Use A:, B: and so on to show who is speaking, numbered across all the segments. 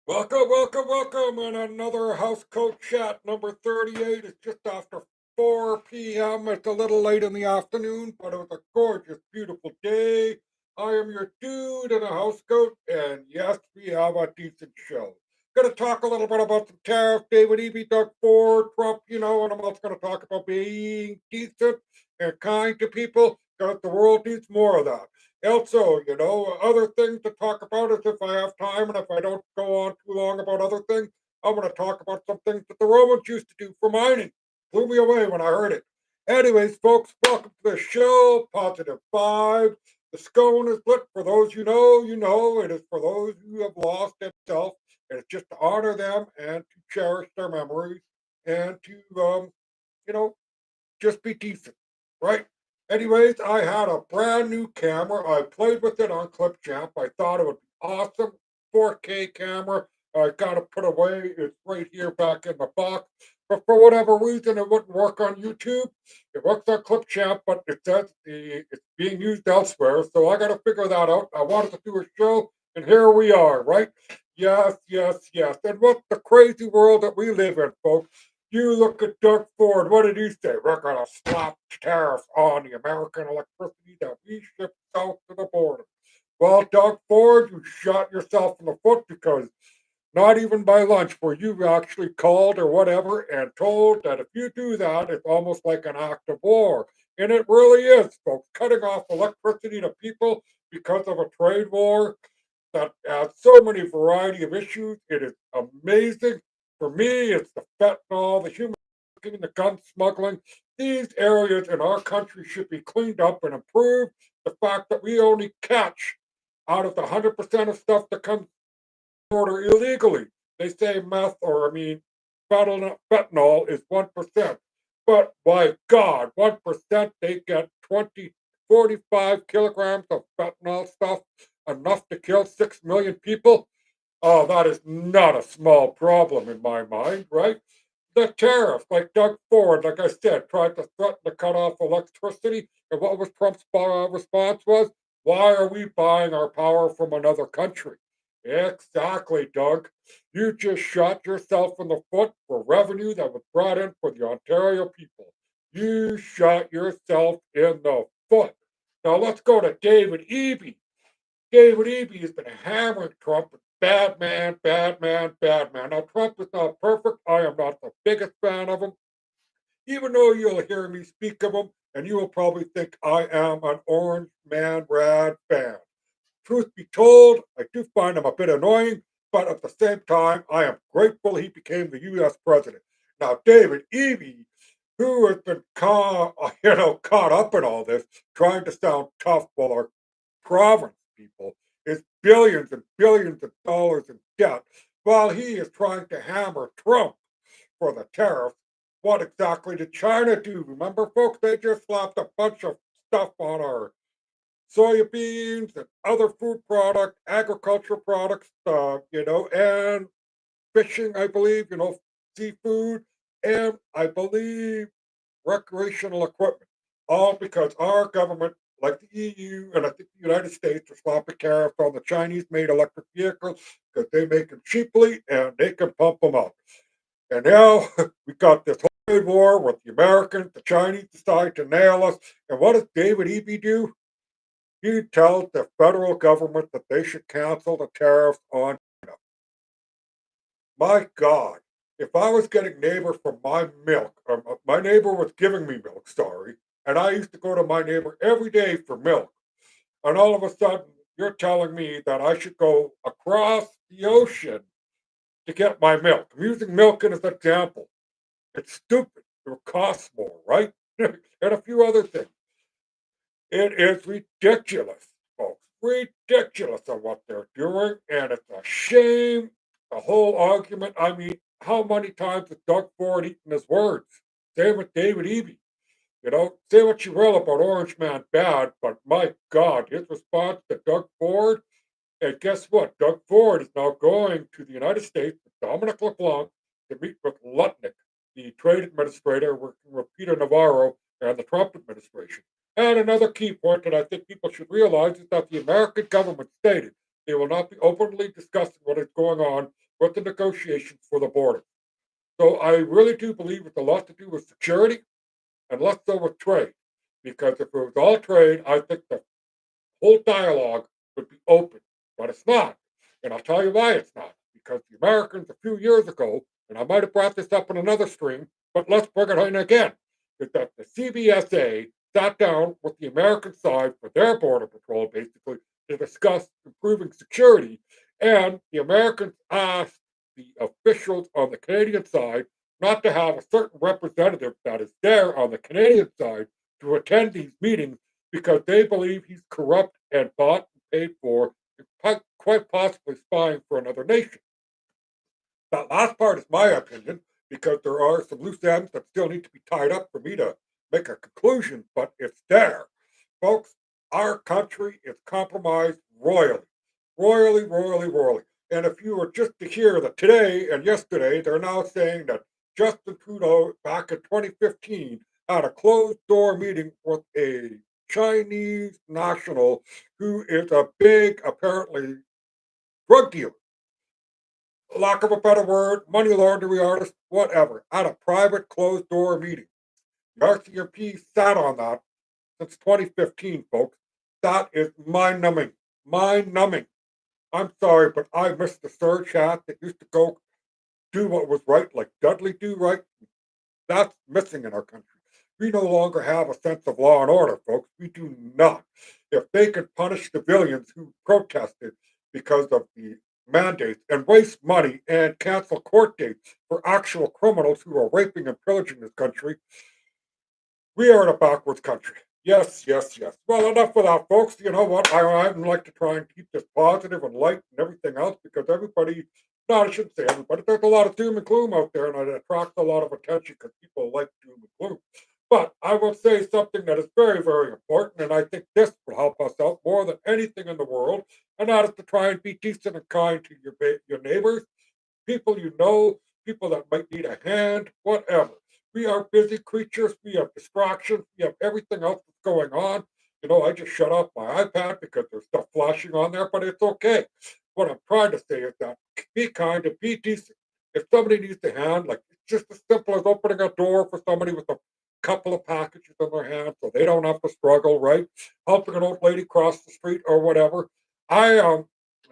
A: Welcome, and another housecoat chat number 38. It's just after 4 p.m. It's a little late in the afternoon, but it was a gorgeous, beautiful day. I am your dude in a housecoat, and yes, we have a decent show. Gonna talk a little bit about some tariff, David Eby, Doug Ford, Trump, and I'm also gonna talk about being decent and kind to people, because the world needs more of that. Also, other things to talk about is if I have time and if I don't go on too long about other things, I'm going to talk about some things that the Romans used to do for mining. Blew me away when I heard it. Anyways, folks, welcome to the show. Positive five. The scone is lit. For those you know, you know. It is for those who have lost themselves. And it's just to honor them and to cherish their memories and to, you know, just be decent, right? Anyways, I had a brand new camera. I played with it on Clipchamp. I thought it would be awesome. 4K camera. I got to put away. It's right here back in the box. But for whatever reason, it wouldn't work on YouTube. It works on Clipchamp, but it says it's being used elsewhere. So I got to figure that out. I wanted to do a show, and here we are, right? Yes, yes, yes. And what the crazy world that we live in, folks. You look at Doug Ford. What did he say? We're going to slap tariffs on the American electricity that we ship south to the border. Well, Doug Ford, you shot yourself in the foot because not even by lunch were you actually called or whatever and told that if you do that, it's almost like an act of war. And it really is, folks. Cutting off electricity to people because of a trade war that has so many variety of issues. It is amazing. For me, it's the fentanyl, the human trafficking, the gun smuggling. These areas in our country should be cleaned up and improved. The fact that we only catch out of the 100% of stuff that comes border illegally. They say meth, or I mean, fentanyl is 1%. But by God, 1%, they get 20, 45 kilograms of fentanyl stuff, enough to kill 6 million people. Oh, that is not a small problem in my mind, right? The tariff, like Doug Ford, like I said, tried to threaten to cut off electricity. And what was Trump's response was, why are we buying our power from another country? Exactly, Doug. You just shot yourself in the foot for revenue that was brought in for the Ontario people. You shot yourself in the foot. Now let's go to David Eby. David Eby has been hammering Trump. Bad man, bad man, bad man. Now, Trump is not perfect. I am not the biggest fan of him, even though you'll hear me speak of him, and you will probably think I am an Orange Man Rad fan. Truth be told, I do find him a bit annoying, but at the same time, I am grateful he became the U.S. president. Now, David Eby, who has been caught up in all this, trying to sound tough while our province people is billions and billions of dollars in debt, while he is trying to hammer Trump for the tariff. What exactly did China do? Remember, folks, they just slapped a bunch of stuff on our soybeans and other food products, agriculture products, and fishing, I believe, seafood, and I believe recreational equipment, all because our government, like the EU and I think the United States, are slapping tariffs on the Chinese-made electric vehicles because they make them cheaply and they can pump them up. And now we got this whole trade war with the Americans. The Chinese decide to nail us. And what does David Eby do? He tells the federal government that they should cancel the tariffs on China. My God, if I was getting neighbor for my milk, my neighbor was giving me milk, sorry, and I used to go to my neighbor every day for milk, and all of a sudden you're telling me that I should go across the ocean to get my milk. I'm using milk as an example. It's stupid. It costs more, right? And a few other things. It is ridiculous, folks. Ridiculous of what they're doing, and it's a shame. The whole argument. I mean, how many times has Doug Ford eaten his words? Same with David Eby. Say what you will about Orange Man Bad, but my God, his response to Doug Ford. And guess what? Doug Ford is now going to the United States with Dominic LeBlanc to meet with Lutnick, the trade administrator working with Peter Navarro and the Trump administration. And another key point that I think people should realize is that the American government stated they will not be openly discussing what is going on with the negotiations for the border. So I really do believe it's a lot to do with security and less so with trade. Because if it was all trade, I think the whole dialogue would be open, but it's not. And I'll tell you why it's not. Because the Americans a few years ago, and I might have brought this up in another stream, but let's bring it in again, is that the CBSA sat down with the American side for their border patrol basically to discuss improving security. And the Americans asked the officials on the Canadian side not to have a certain representative that is there on the Canadian side to attend these meetings because they believe he's corrupt and bought and paid for, and quite possibly spying for another nation. That last part is my opinion because there are some loose ends that still need to be tied up for me to make a conclusion, but it's there. Folks, our country is compromised royally, royally, royally, royally. And if you were just to hear that today and yesterday, they're now saying that Justin Trudeau back in 2015 had a closed door meeting with a Chinese national who is a big, apparently, drug dealer, lack of a better word, money laundering artist, whatever, at a private closed door meeting. The RCMP sat on that since 2015, folks. That is mind numbing. Mind numbing. I'm sorry, but I missed the surge hat that used to go do what was right, like Dudley do right. That's missing in our country. We no longer have a sense of law and order, folks. We do not. If they can punish civilians who protested because of the mandates and waste money and cancel court dates for actual criminals who are raping and pillaging this country, we are in a backwards country. Yes, yes, yes. Well, enough of that, folks. You know what? I like to try and keep this positive and light and everything else because everybody, no, I shouldn't say everybody, there's a lot of doom and gloom out there and it attracts a lot of attention because people like doom and gloom. But I will say something that is very, very important, and I think this will help us out more than anything in the world, and that is to try and be decent and kind to your neighbors, people you know, people that might need a hand, whatever. We are busy creatures. We have distractions. We have everything else that's going on. You know, I just shut off my iPad because there's stuff flashing on there, but it's okay. What I'm trying to say is that be kind and be decent. If somebody needs a hand, like it's just as simple as opening a door for somebody with a couple of packages in their hand so they don't have to struggle, right? Helping an old lady cross the street or whatever. I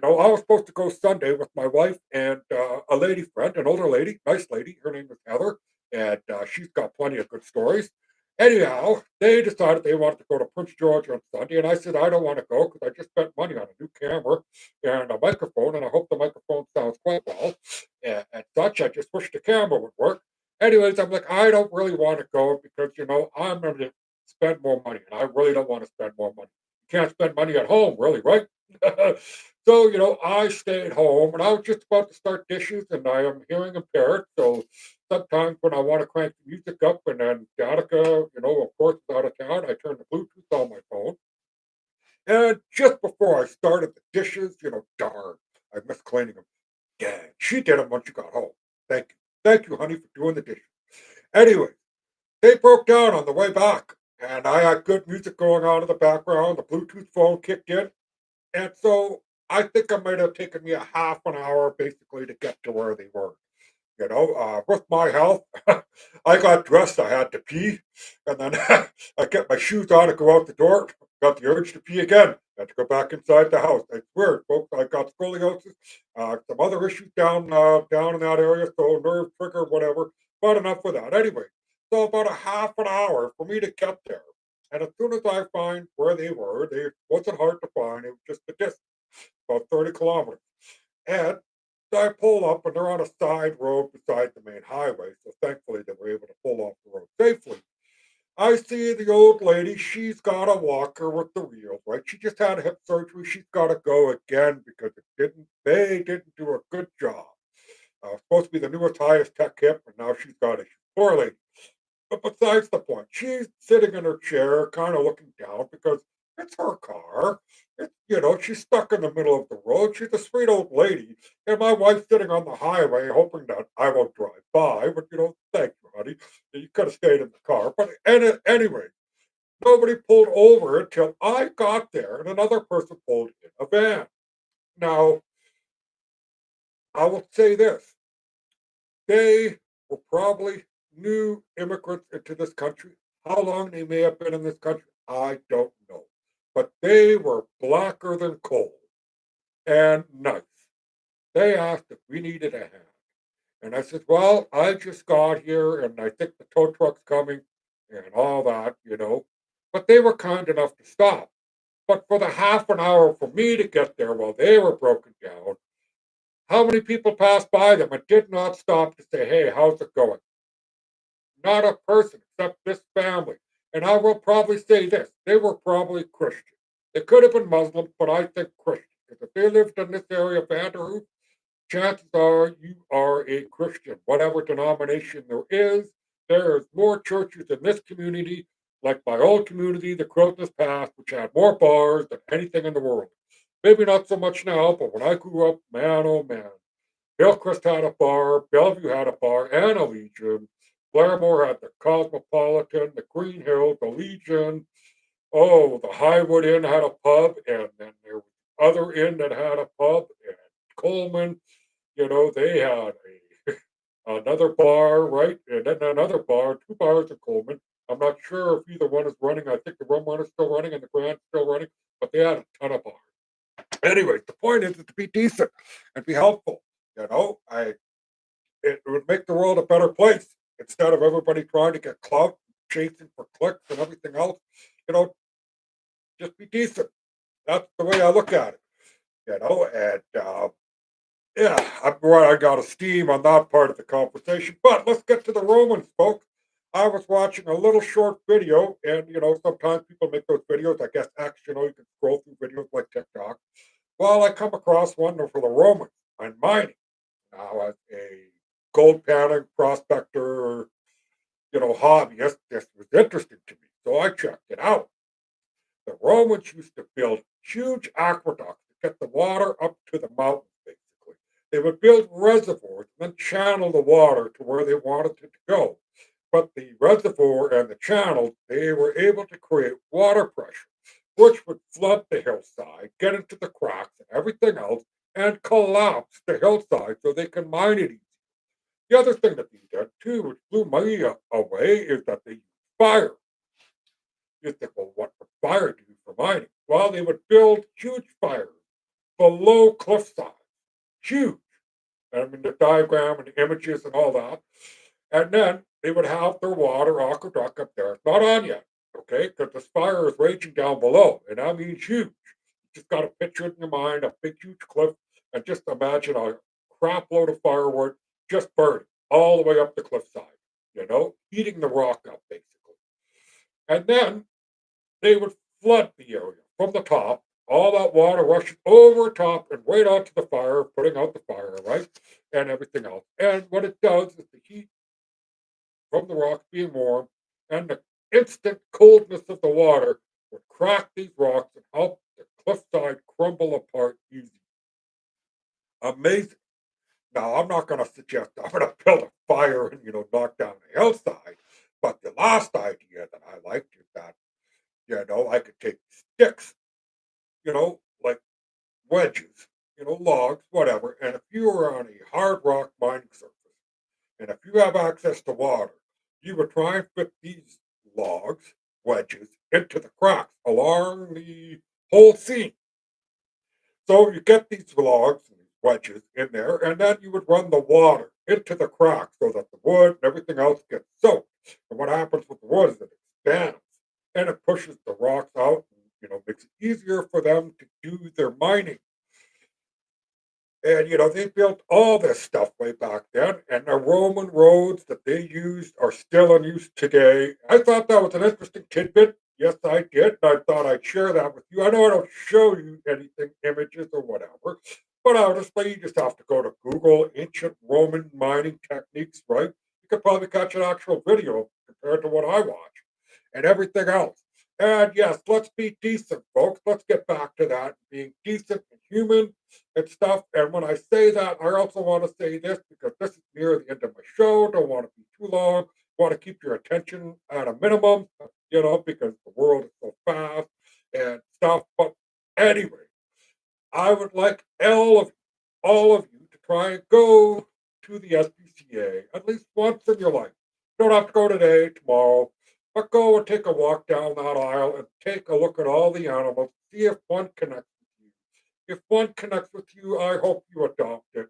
A: was supposed to go Sunday with my wife and a lady friend, an older lady, nice lady. Her name is Heather, and she's got plenty of good stories. Anyhow, they decided they wanted to go to Prince George on Sunday, and I said I don't want to go because I just spent money on a new camera and a microphone, and I hope the microphone sounds quite well and such. I just wish the camera would work. Anyways, I'm like, I don't really want to go because I'm going to spend more money, and I really don't want to spend more money. You can't spend money at home, really, right? So, I stayed home and I was just about to start dishes and I am hearing impaired. So sometimes when I want to crank the music up and then Danica, of course, is out of town, I turn the Bluetooth on my phone. And just before I started the dishes, darn, I missed cleaning them. Dang, she did them when she got home. Thank you. Thank you, honey, for doing the dishes. Anyway, they broke down on the way back and I had good music going on in the background. The Bluetooth phone kicked in. And so I think it might have taken me a half an hour basically to get to where they were. With my health, I got dressed. I had to pee, and then I get my shoes on to go out the door. Got the urge to pee again. Had to go back inside the house. It's weird, folks. I got scoliosis, some other issues down in that area, so nerve trigger, whatever. But enough with that. Anyway, so about a half an hour for me to get there. And as soon as I find where they were, they wasn't hard to find. It was just a distance, about 30 kilometers. And so I pull up, and they're on a side road beside the main highway. So thankfully, they were able to pull off the road safely. I see the old lady. She's got a walker with the wheels, right? She just had hip surgery. She's got to go again because they didn't do a good job. Supposed to be the newest, highest tech hip, and now she's got issues. Poor lady. But besides the point, she's sitting in her chair, kind of looking down because it's her car. She's stuck in the middle of the road. She's a sweet old lady. And my wife's sitting on the highway hoping that I won't drive by. But, thank you, honey. You could have stayed in the car. But anyway, nobody pulled over until I got there and another person pulled in a van. Now, I will say this. They were probably new immigrants into this country. How long they may have been in this country, I don't know. But they were blacker than coal and nice. They asked if we needed a hand. And I said, well, I just got here and I think the tow truck's coming and all that. But they were kind enough to stop. But for the half an hour for me to get there while they were broken down, how many people passed by them and did not stop to say, hey, how's it going? Not a person except this family. And I will probably say this, they were probably Christian. They could have been Muslim, but I think Christian. Because if they lived in this area of Vanderhoof, chances are you are a Christian, whatever denomination there is. There's more churches in this community, like my old community, the Croton's Path, which had more bars than anything in the world. Maybe not so much now, but when I grew up, man, oh man, Hillcrest had a bar, Bellevue had a bar and a Legion. Blairmore had the Cosmopolitan, the Green Hill, the Legion. Oh, the Highwood Inn had a pub, and then there was other inn that had a pub, and Coleman, they had another bar, right? And then another bar, two bars in Coleman. I'm not sure if either one is running. I think the rum one is still running and the Grand's still running, but they had a ton of bars. Anyways, the point is to be decent and be helpful. It would make the world a better place instead of everybody trying to get clout, chasing for clicks and everything else. You know, just be decent. That's the way I look at it. And yeah, I'm glad I got a steam on that part of the conversation. But let's get to the Romans, folks. I was watching a little short video, and sometimes people make those videos. I guess you can scroll through videos like TikTok. Well, I come across one for the Romans on mining. Now, as a gold panning prospector, hobbyist, this was interesting to me. So I checked it out. The Romans used to build huge aqueducts to get the water up to the mountains, basically. They would build reservoirs and then channel the water to where they wanted it to go. But the reservoir and the channel, they were able to create water pressure, which would flood the hillside, get into the cracks and everything else, and collapse the hillside so they can mine it easy. The other thing that they did too, which blew me away, is that they used fire. You think, well, what would fire do for mining? Well, they would build huge fires below cliffside, huge. I mean, the diagram and the images and all that. And then they would have their water aqueduct up there. It's not on yet, okay? Because the fire is raging down below, and that means huge. You just got to picture it in your mind, a big, huge cliff, and just imagine a crap load of firewood just burning all the way up the cliffside, heating the rock up, basically. And then they would flood the area from the top. All that water rushes over top and right onto the fire, putting out the fire, right? And everything else. And what it does is the heat from the rocks being warm and the instant coldness of the water would crack these rocks and help the cliffside crumble apart easy. Amazing. Now, I'm not going to suggest I'm going to build a fire and, knock down the hillside. But the last idea that I liked is that, I could take sticks, like wedges, logs, whatever. And if you were on a hard rock mining surface, and if you have access to water, you would try and fit these logs, wedges, into the cracks along the whole seam. So you get these logs and these wedges in there, and then you would run the water into the cracks so that the wood and everything else gets soaked. And what happens with the wood is it expands and it pushes the rocks out and makes it easier for them to do their mining. And they built all this stuff way back then, and the Roman roads that they used are still in use today. I thought that was an interesting tidbit. Yes, I did. And I thought I'd share that with you. I know I don't show you anything, images or whatever, but honestly, you just have to go to Google ancient Roman mining techniques, right? You could probably catch an actual video compared to what I watch and everything else. And yes, let's be decent, folks. Let's get back to that being decent and human and stuff. And when I say that, I also want to say this because this is near the end of my show. Don't want to be too long. Want to keep your attention at a minimum, because the world is so fast and stuff. But anyway, I would like all of you to try and go to the SPCA at least once in your life. Don't have to go today, tomorrow, but go and take a walk down that aisle and take a look at all the animals. See if one connects with you. If one connects with you, I hope you adopt it.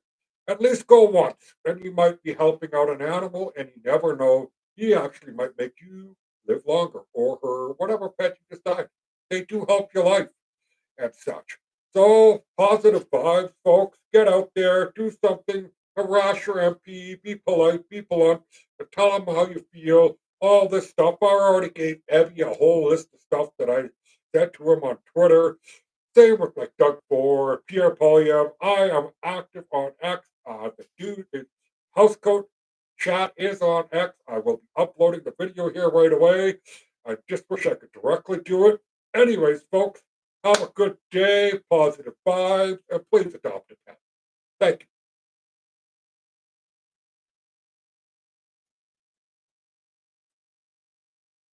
A: At least go once, and you might be helping out an animal, and you never know. He actually might make you live longer, or her, whatever pet you decide. They do help your life and such. So, positive vibes, folks. Get out there, do something, harass your MP, be polite, be blunt, but tell them how you feel. All this stuff. I already gave Evie a whole list of stuff that I said to him on Twitter. Same with like Doug Ford, Pierre Polyev. I am active on X. The dude is housecoat chat is on X. I will be uploading the video here right away. I just wish I could directly do it. Anyways, folks, have a good day, positive vibes, and please adopt a pet.